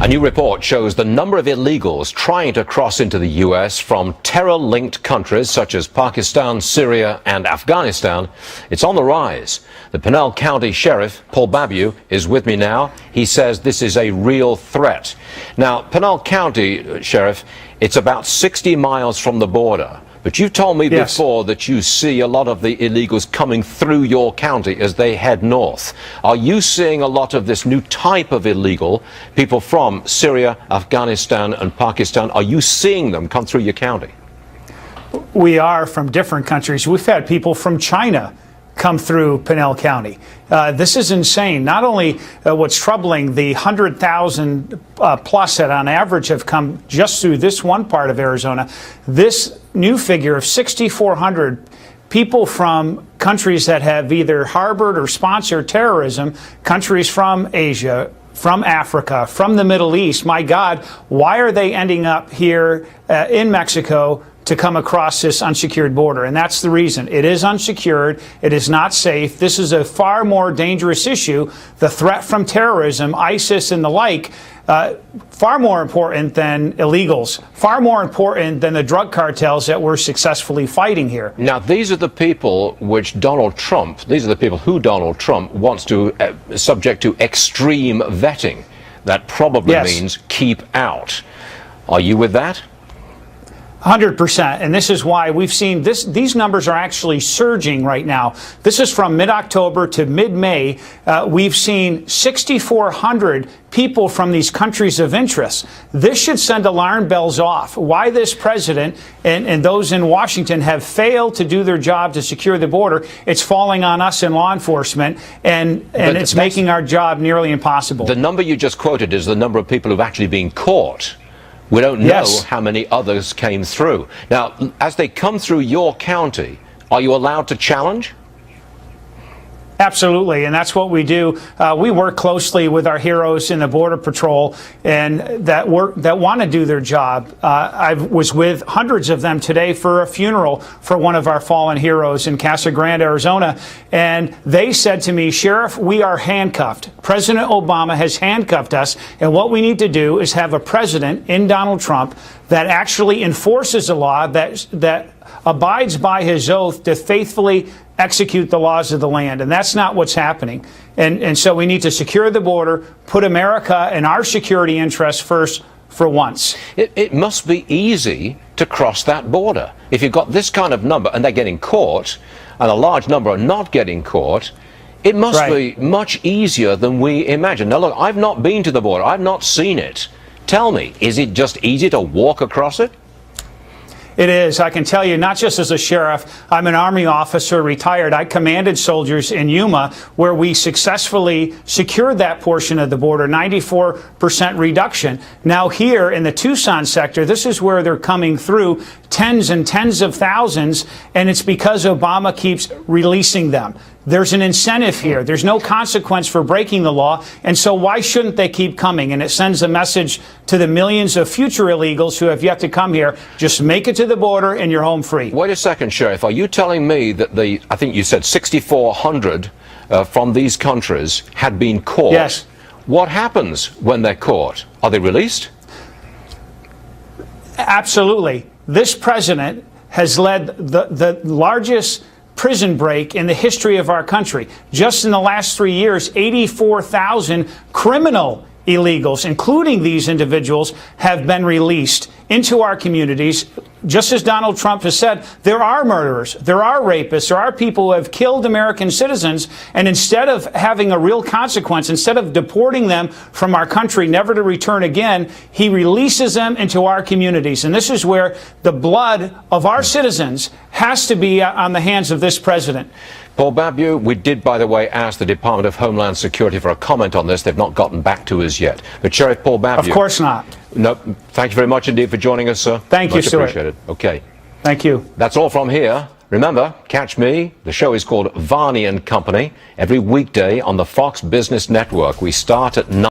A new report shows the number of illegals trying to cross into the U.S. from terror-linked countries such as Pakistan, Syria and Afghanistan. It's on the rise. The Pinal County Sheriff, Paul Babeu, is with me now. He says this is a real threat. Now, Pinal County Sheriff, it's about 60 miles from the border. But you told me before that you see a lot of the illegals coming through your county as they head north. Are you seeing a lot of this new type of illegal, people from Syria, Afghanistan and Pakistan? Are you seeing them come through your county? We are, from different countries. We've had people from China come through Pinal County. This is insane. Not only what's troubling, the 100,000 plus that on average have come just through this one part of Arizona, this new figure of 6,400 people from countries that have either harbored or sponsored terrorism, countries from Asia, from Africa, from the Middle East. My God, why are they ending up here in Mexico to come across this unsecured border? And that's the reason. It is unsecured. It is not safe. This is a far more dangerous issue. The threat from terrorism, ISIS and the like, far more important than illegals, far more important than the drug cartels that we're successfully fighting here. Now, these are the people which Donald Trump, these are the people who Donald Trump wants to subject to extreme vetting. That probably means keep out. Are you with that? 100%. And this is why we've seen this. These numbers are actually surging right now. This is from mid-October to mid-May. We've seen 6,400 people from these countries of interest. This should send alarm bells off. Why this president and those in Washington have failed to do their job to secure the border. It's falling on us in law enforcement, and it's making our job nearly impossible. The number you just quoted is the number of people who've actually been caught. We don't know how many others came through. Now, as they come through your county, are you allowed to challenge? Absolutely, and that's what we do. We work closely with our heroes in the Border Patrol and that want to do their job. I was with hundreds of them today for a funeral for one of our fallen heroes in Casa Grande, Arizona, and they said to me, "Sheriff, we are handcuffed. President Obama has handcuffed us, and what we need to do is have a president in Donald Trump that actually enforces a law that abides by his oath to faithfully execute the laws of the land." And that's not what's happening. And so we need to secure the border, put America and our security interests first for once. It must be easy to cross that border. If you've got this kind of number and they're getting caught, and a large number are not getting caught, it must be much easier than we imagine. Now, look, I've not been to the border. I've not seen it. Tell me, is it just easy to walk across it? It is. I can tell you, not just as a sheriff, I'm an Army officer, retired. I commanded soldiers in Yuma, where we successfully secured that portion of the border, 94% reduction. Now here in the Tucson sector, this is where they're coming through, tens and tens of thousands, and it's because Obama keeps releasing them. There's an incentive here. There's no consequence for breaking the law, and so why shouldn't they keep coming? And it sends a message to the millions of future illegals who have yet to come here. Just make it to the border and you're home free. Wait a second, Sheriff. Are you telling me that I think you said 6,400 from these countries had been caught? Yes. What happens when they're caught? Are they released? Absolutely. This president has led the largest prison break in the history of our country. Just in the last 3 years, 84,000 criminal illegals, including these individuals, have been released into our communities. Just as Donald Trump has said, there are murderers, there are rapists, there are people who have killed American citizens, and instead of having a real consequence, instead of deporting them from our country never to return again, he releases them into our communities. And this is where the blood of our citizens has to be on the hands of this president. Paul Babeu, we did, by the way, ask the Department of Homeland Security for a comment on this. They've not gotten back to us yet. But Sheriff Paul Babeu. Of course not. No, thank you very much indeed for joining us, sir. Thank you, sir. Much appreciated. Okay. Thank you. That's all from here. Remember, catch me. The show is called Varney and Company every weekday on the Fox Business Network. We start at 9.